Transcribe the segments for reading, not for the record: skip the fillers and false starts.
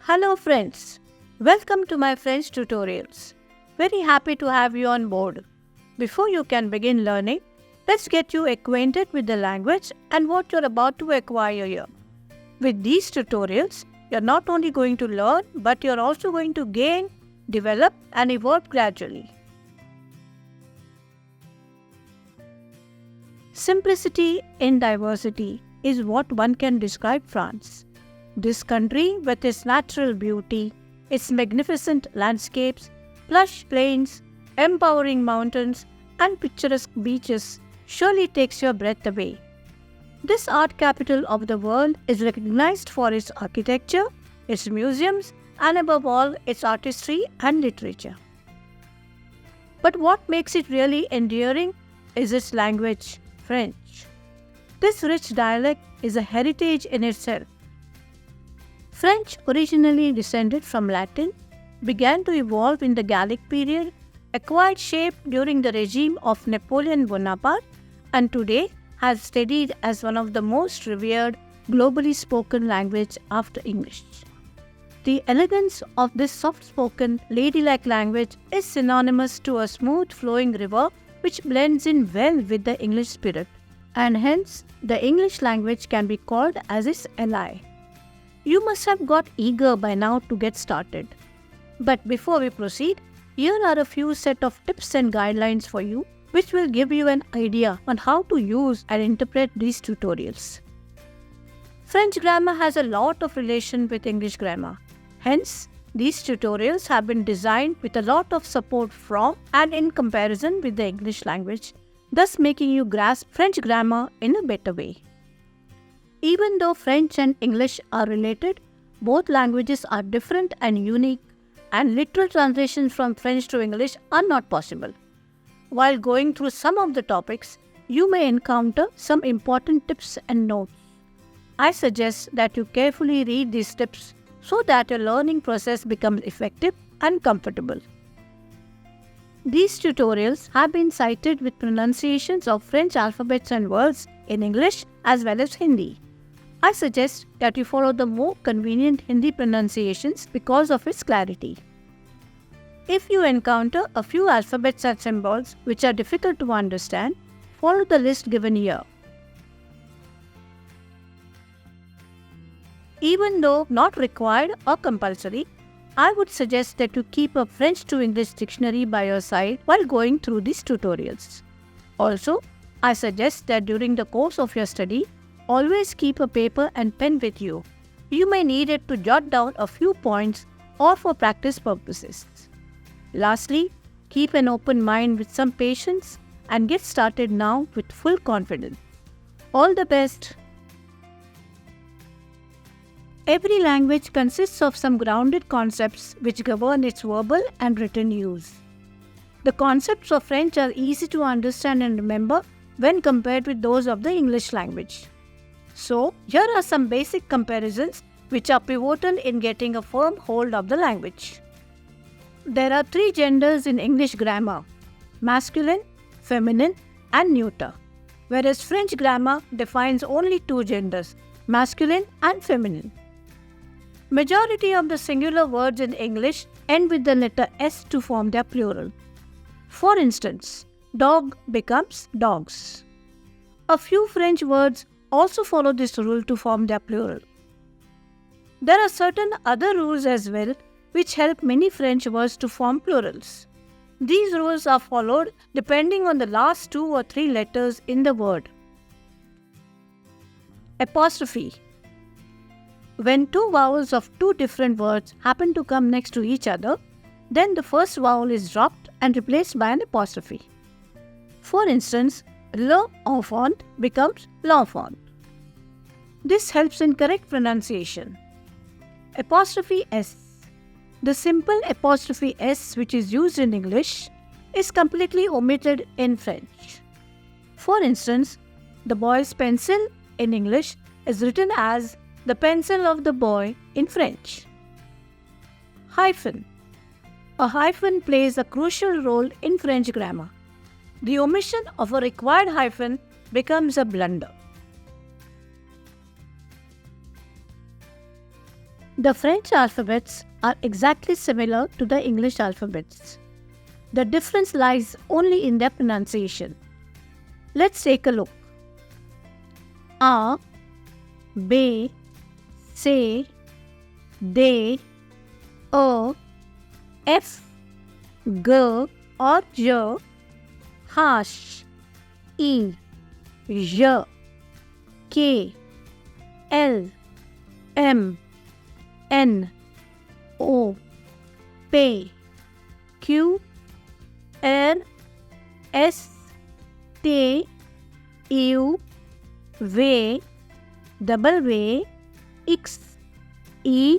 Hello friends, welcome to my French tutorials. Very happy to have you on board. Before you can begin learning, let's get you acquainted with the language and what you're about to acquire here. With these tutorials, you're not only going to learn, but you're also going to gain, develop and evolve gradually. Simplicity in diversity is what one can describe France. This country, with its natural beauty, its magnificent landscapes, plush plains, empowering mountains, and picturesque beaches, surely takes your breath away. This art capital of the world is recognized for its architecture, its museums, and above all, its artistry and literature. But what makes it really endearing is its language, French. This rich dialect is a heritage in itself. French, originally descended from Latin, began to evolve in the Gallic period, acquired shape during the regime of Napoleon Bonaparte, and today has studied as one of the most revered, globally spoken language after English. The elegance of this soft-spoken, ladylike language is synonymous to a smooth flowing river which blends in well with the English spirit, and hence the English language can be called as its ally. You must have got eager by now to get started. But before we proceed, here are a few set of tips and guidelines for you which will give you an idea on how to use and interpret these tutorials. French grammar has a lot of relation with English grammar. Hence, these tutorials have been designed with a lot of support from and in comparison with the English language, thus making you grasp French grammar in a better way. Even though French and English are related, both languages are different and unique, and literal translations from French to English are not possible. While going through some of the topics, you may encounter some important tips and notes. I suggest that you carefully read these tips so that your learning process becomes effective and comfortable. These tutorials have been cited with pronunciations of French alphabets and words in English as well as Hindi. I suggest that you follow the more convenient Hindi pronunciations because of its clarity. If you encounter a few alphabets and symbols which are difficult to understand, follow the list given here. Even though not required or compulsory, I would suggest that you keep a French to English dictionary by your side while going through these tutorials. Also, I suggest that during the course of your study, always keep a paper and pen with you. You may need it to jot down a few points or for practice purposes. Lastly, keep an open mind with some patience and get started now with full confidence. All the best! Every language consists of some grounded concepts which govern its verbal and written use. The concepts of French are easy to understand and remember when compared with those of the English language. So, here are some basic comparisons which are pivotal in getting a firm hold of the language. There are 3 genders in English grammar: masculine, feminine, and neuter, whereas French grammar defines only 2 genders, masculine and feminine. Majority of the singular words in English end with the letter S to form their plural. For instance, dog becomes dogs. A few French words also follow this rule to form their plural. There are certain other rules as well which help many French words to form plurals. These rules are followed depending on the last 2 or 3 letters in the word. Apostrophe. When 2 vowels of 2 different words happen to come next to each other, then the first vowel is dropped and replaced by an apostrophe. For instance, l'enfant becomes l'enfant. This helps in correct pronunciation. Apostrophe S. The simple apostrophe S which is used in English is completely omitted in French. For instance, the boy's pencil in English is written as the pencil of the boy in French. Hyphen. A hyphen plays a crucial role in French grammar. The omission of a required hyphen becomes a blunder. The French alphabets are exactly similar to the English alphabets. The difference lies only in their pronunciation. Let's take a look. A, B, C, D, O, F, G or J, H, E, J, K, L, M, N, O, P, Q, R, S, T, U, V, W, X, E,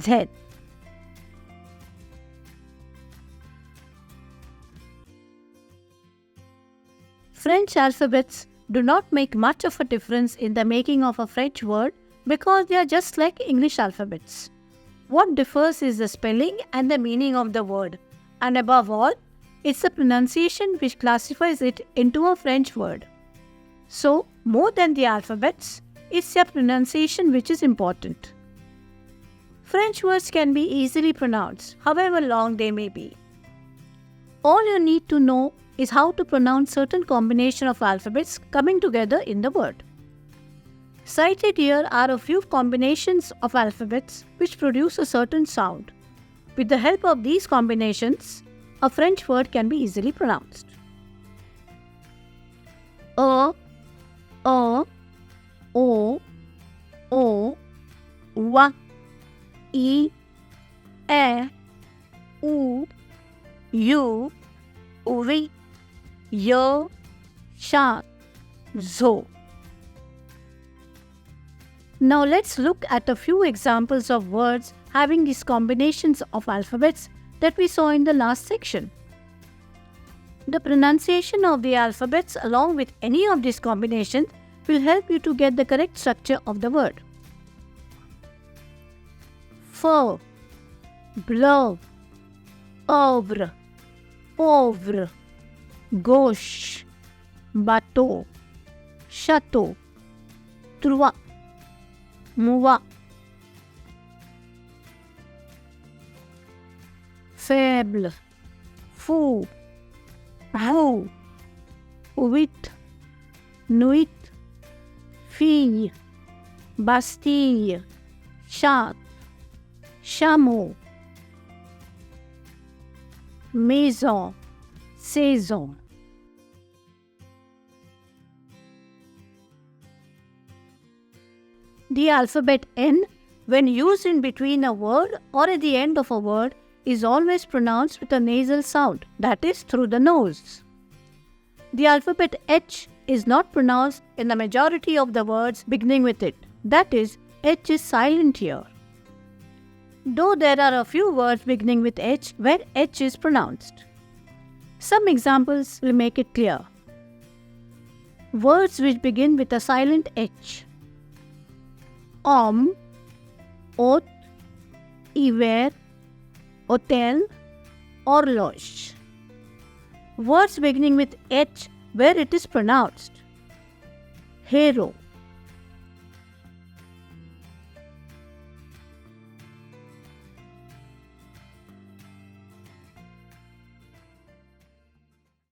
Z. French alphabets do not make much of a difference in the making of a French word because they are just like English alphabets. What differs is the spelling and the meaning of the word, and above all, it's the pronunciation which classifies it into a French word. So, more than the alphabets, it's their pronunciation which is important. French words can be easily pronounced, however long they may be. All you need to know is how to pronounce certain combination of alphabets coming together in the word. Cited here are a few combinations of alphabets which produce a certain sound. With the help of these combinations, a French word can be easily pronounced. A, O, O, W, E, U, U, V, Y, Sh, Zo. Now let's look at a few examples of words having these combinations of alphabets that we saw in the last section. The pronunciation of the alphabets along with any of these combinations will help you to get the correct structure of the word. Feu, bleu, ouvre, pauvre, gauche, bateau, château, trois, moi, faible, fou, roux, huit, nuit, fille, Bastille, chat, chameau, maison, saison. The alphabet N, when used in between a word or at the end of a word, is always pronounced with a nasal sound, that is, through the nose. The alphabet H is not pronounced in the majority of the words beginning with it, that is, H is silent here. Though there are a few words beginning with H where H is pronounced. Some examples will make it clear. Words which begin with a silent H. Homme, hôte, hiver, hôtel, horloge. Words beginning with H where it is pronounced. Hero,